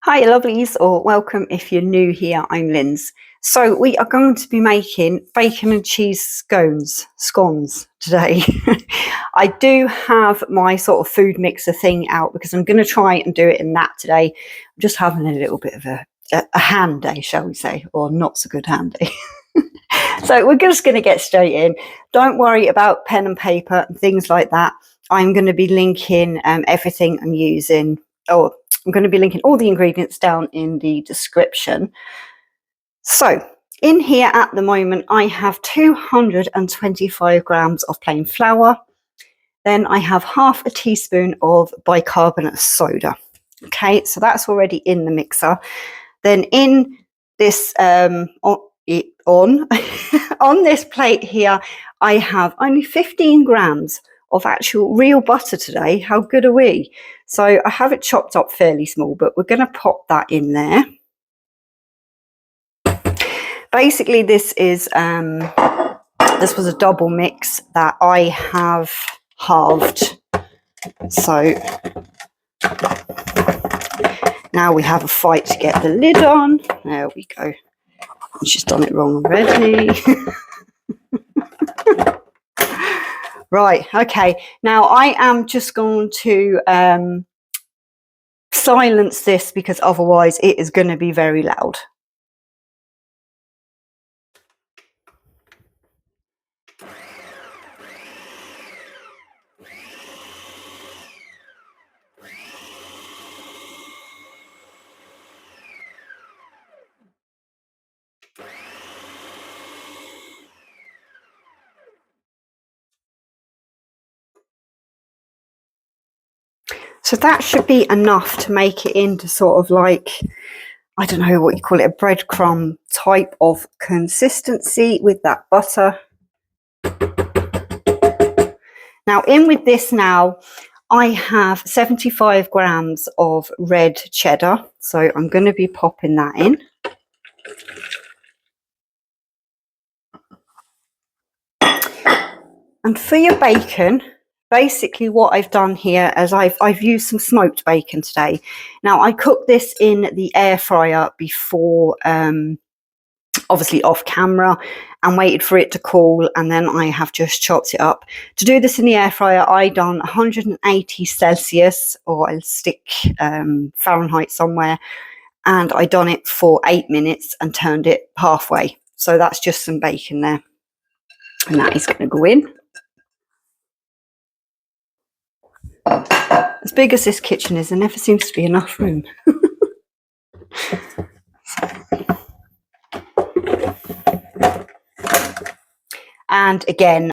Hi lovelies, or welcome if you're new here, I'm Linz. So we are going to be making bacon and cheese scones today. I do have my sort of food mixer thing out because I'm going to try and do it in that today. I'm just having a little bit of a hand day, shall we say, or not so good hand day. So we're just going to get straight in. Don't worry about pen and paper and things like that. I'm going to be linking everything I'm using. I'm going to be linking all the ingredients down in the description. So in here at the moment, I have 225 grams of plain flour. Then I have half a teaspoon of bicarbonate soda. Okay, so that's already in the mixer. Then in this, on this plate here, I have only 15 grams of actual real butter today. How good are we? So I have it chopped up fairly small, but we're going to pop that in there. Basically, this was a double mix that I have halved. So now we have a fight to get the lid on. There we go. She's done it wrong already. Right, okay. Now I am just going to silence this because otherwise it is going to be very loud. So that should be enough to make it into sort of like, I don't know what you call it, a breadcrumb type of consistency with that butter. Now in with this now, I have 75 grams of red cheddar. So I'm going to be popping that in. And for your bacon, basically what I've done here is I've used some smoked bacon today. Now I cooked this in the air fryer before, obviously off camera, and waited for it to cool, and then I have just chopped it up. To do this in the air fryer, I done 180 Celsius, or I'll stick Fahrenheit somewhere, and I done it for 8 minutes and turned it halfway. So that's just some bacon there, and that is going to go in. As big as this kitchen is, there never seems to be enough room. And again,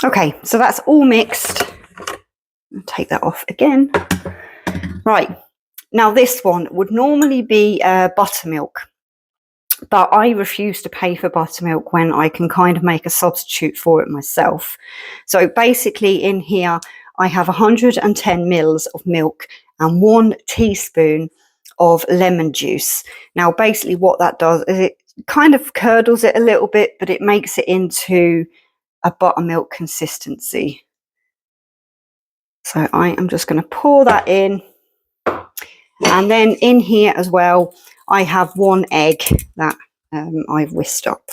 okay, so that's all mixed. I'll take that off again. Right, now this one would normally be buttermilk, but I refuse to pay for buttermilk when I can kind of make a substitute for it myself. So basically in here, I have 110 mils of milk and 1 teaspoon of lemon juice. Now basically what that does is it kind of curdles it a little bit, but it makes it into a buttermilk consistency. So I am just going to pour that in. And then in here as well, I have 1 egg that I've whisked up.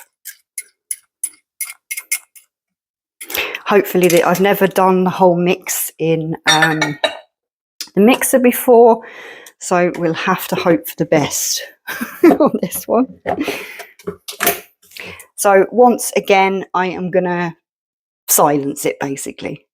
Hopefully, I've never done the whole mix in the mixer before, so we'll have to hope for the best on this one. So once again, I am going to silence it basically.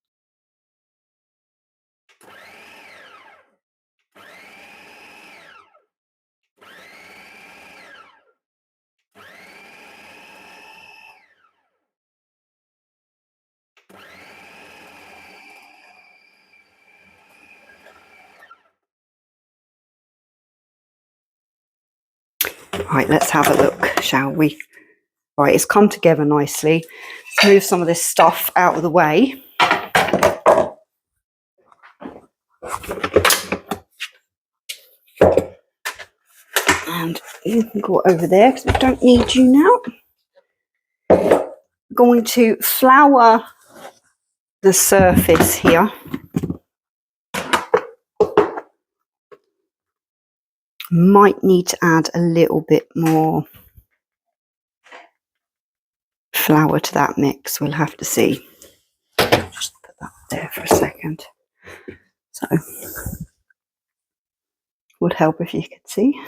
Right, let's have a look, shall we? Right, it's come together nicely. Let's move some of this stuff out of the way. And you can go over there because we don't need you now. Going to flour the surface here. Might need to add a little bit more flour to that mix. We'll have to see. Just put that there for a second. So, would help if you could see.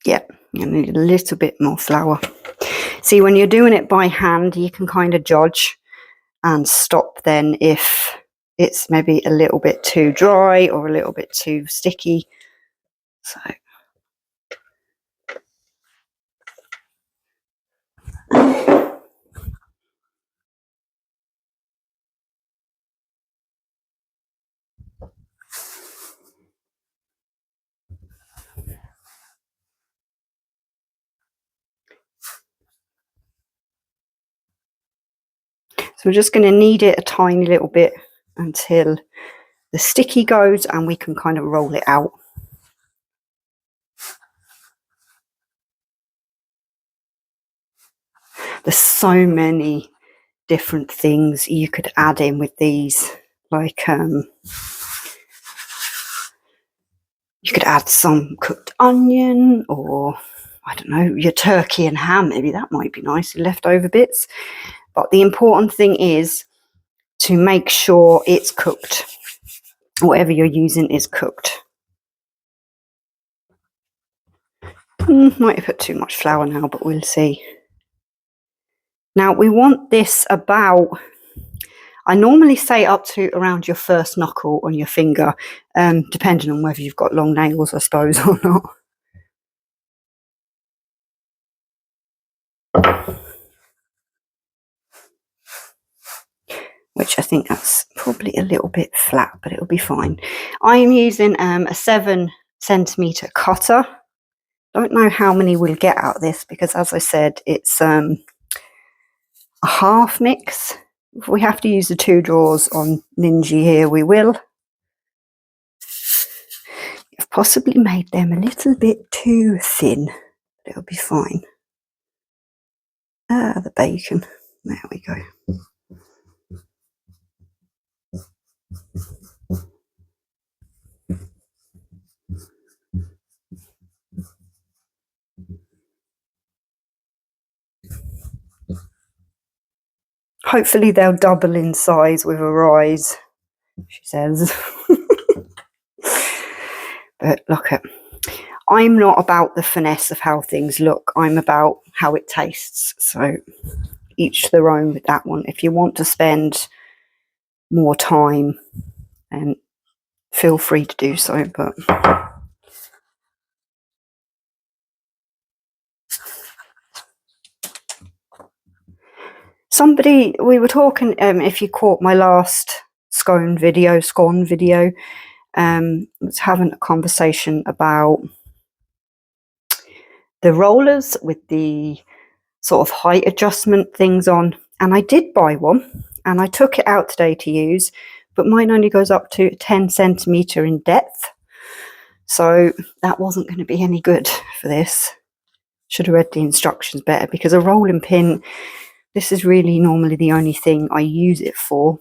Yep, you need a little bit more flour. See, when you're doing it by hand, you can kind of judge and stop then if it's maybe a little bit too dry or a little bit too sticky. So we're just going to knead it a tiny little bit until the sticky goes and we can kind of roll it out. There's so many different things you could add in with these, like you could add some cooked onion, or I don't know, your turkey and ham, maybe that might be nice, leftover bits. But the important thing is to make sure it's cooked. Whatever you're using is cooked. Might have put too much flour now, but we'll see. Now we want this about, I normally say up to around your first knuckle on your finger, depending on whether you've got long nails, I suppose, or not. Which I think that's probably a little bit flat, but it'll be fine. I'm using a 7cm cutter. Don't know how many we'll get out of this because, as I said, it's a half mix. If we have to use the 2 drawers on Ninja here, we will. I've possibly made them a little bit too thin. It'll be fine. The bacon. There we go. Hopefully they'll double in size with a rise, she says. But look at, I'm not about the finesse of how things look. I'm about how it tastes. So each their own with that one. If you want to spend more time, then feel free to do so. But we were talking, if you caught my last scone video, was having a conversation about the rollers with the sort of height adjustment things on, and I did buy one and I took it out today to use, but mine only goes up to 10cm in depth, so that wasn't going to be any good for this. Should have read the instructions better, because a rolling pin, this is really normally the only thing I use it for.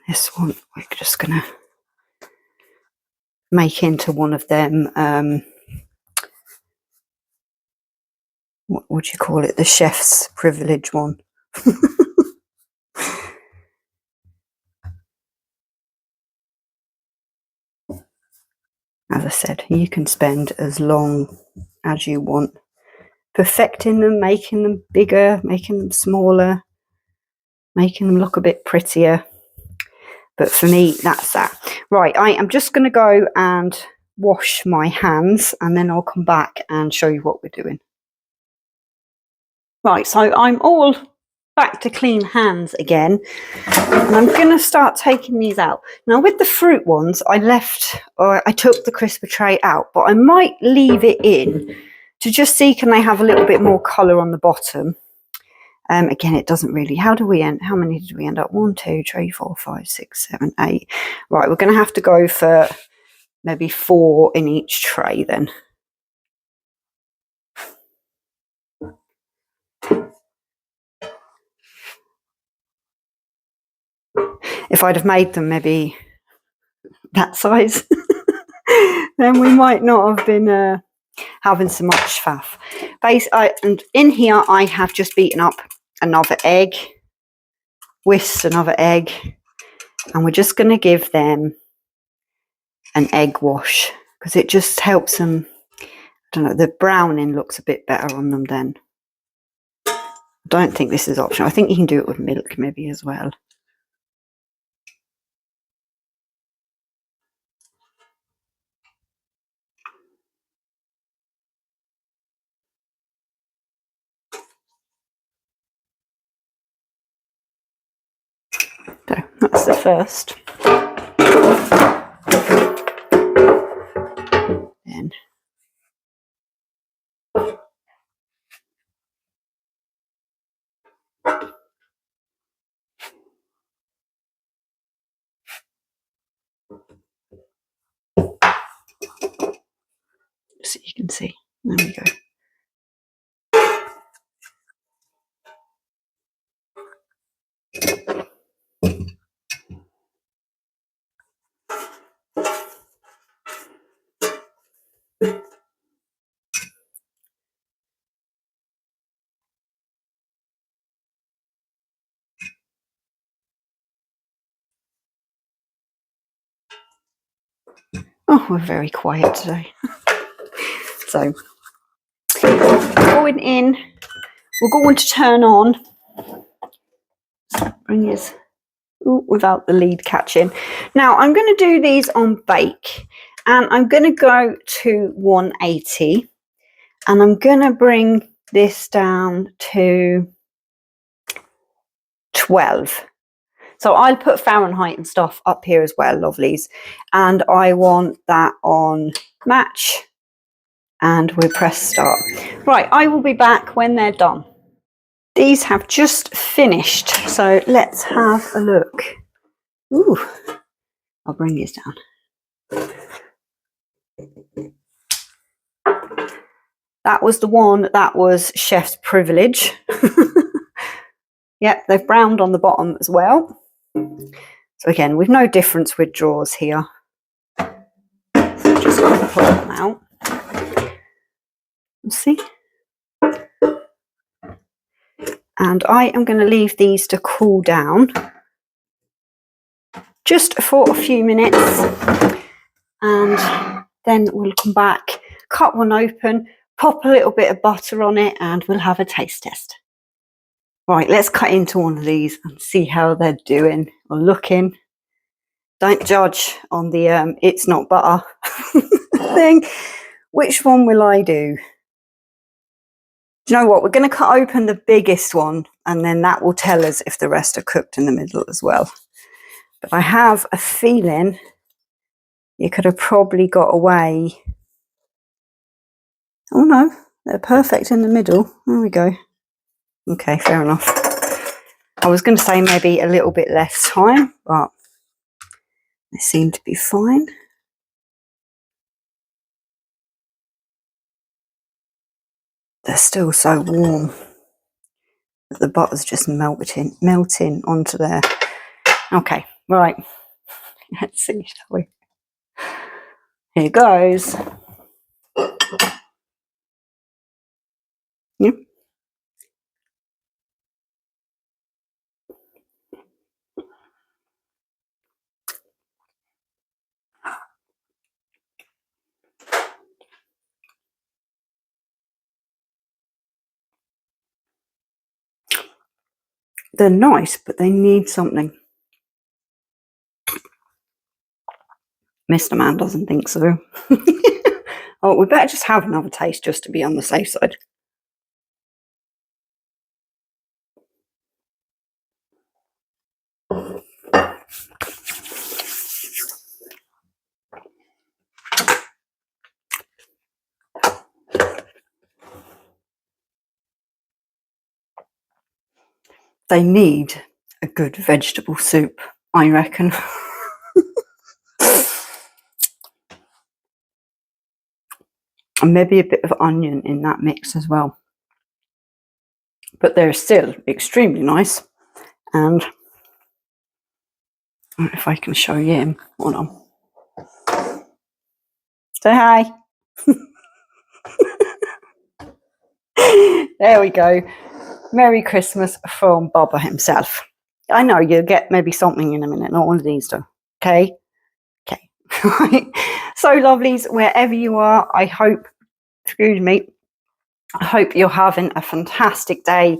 This one we're just going to make into one of them, what would you call it, the chef's privilege one. As I said, you can spend as long as you want perfecting them, making them bigger, making them smaller, making them look a bit prettier. But for me, that's that. Right, I am just going to go and wash my hands, and then I'll come back and show you what we're doing. Right, so I'm all back to clean hands again, and I'm going to start taking these out. Now with the fruit ones, I took the crisper tray out, but I might leave it in to just see can they have a little bit more colour on the bottom. Again, it doesn't really. How many did we end up? 1, 2, 3, 4, 5, 6, 7, 8. Right, we're going to have to go for maybe 4 in each tray then. If I'd have made them maybe that size, then we might not have been having so much faff. And in here, I have just beaten up another egg, whisked another egg, and we're just going to give them an egg wash because it just helps them. I don't know, the browning looks a bit better on them then. I don't think this is optional. I think you can do it with milk maybe as well. So that's the first. Then so you can see. There we go. Oh, we're very quiet today. So going in, we're going to turn on. So bring his without the lead catching. Now I'm going to do these on bake, and I'm going to go to 180, and I'm going to bring this down to 12. So I'll put Fahrenheit and stuff up here as well, lovelies, and I want that on match, and we'll press start. Right, I will be back when they're done. These have just finished, so let's have a look. Ooh, I'll bring these down. That was the one that was Chef's Privilege. Yep, they've browned on the bottom as well. So again, we've no difference with drawers here. So just going to pull them out. Let's see. And I am going to leave these to cool down just for a few minutes, and then we'll come back, cut one open, pop a little bit of butter on it, and we'll have a taste test. Right, let's cut into one of these and see how they're doing or looking. Don't judge on the it's not butter thing. Which one will I do? Do you know what? We're going to cut open the biggest one, and then that will tell us if the rest are cooked in the middle as well. But I have a feeling you could have probably got away. Oh no, they're perfect in the middle. There we go. Okay, fair enough. I was going to say maybe a little bit less time, but they seem to be fine. They're still so warm that the butter's just melting onto there. Okay, right. Let's see, shall we? Here goes. Yep. They're nice, but they need something. Mr. Man doesn't think so. Oh, we better just have another taste just to be on the safe side. They need a good vegetable soup, I reckon. And maybe a bit of onion in that mix as well. But they're still extremely nice. And if I can show you, hold on. Say hi. There we go. Merry Christmas from Baba himself. I know you'll get maybe something in a minute, not one of these though. Okay? Okay. So lovelies, wherever you are, I hope, excuse me, I hope you're having a fantastic day.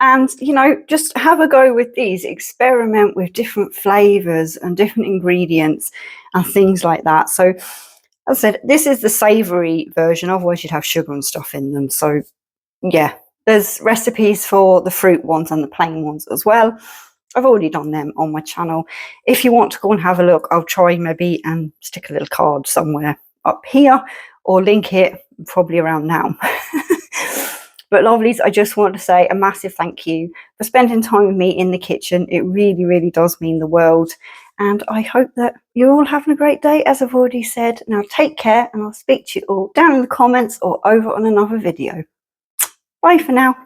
And, you know, just have a go with these. Experiment with different flavours and different ingredients and things like that. So, as I said, this is the savoury version. Otherwise, you'd have sugar and stuff in them. So, yeah, there's recipes for the fruit ones and the plain ones as well. I've already done them on my channel. If you want to go and have a look, I'll try maybe and stick a little card somewhere up here or link it probably around now. But lovelies, I just want to say a massive thank you for spending time with me in the kitchen. It really, really does mean the world. And I hope that you're all having a great day, as I've already said. Now take care, and I'll speak to you all down in the comments or over on another video. Bye for now.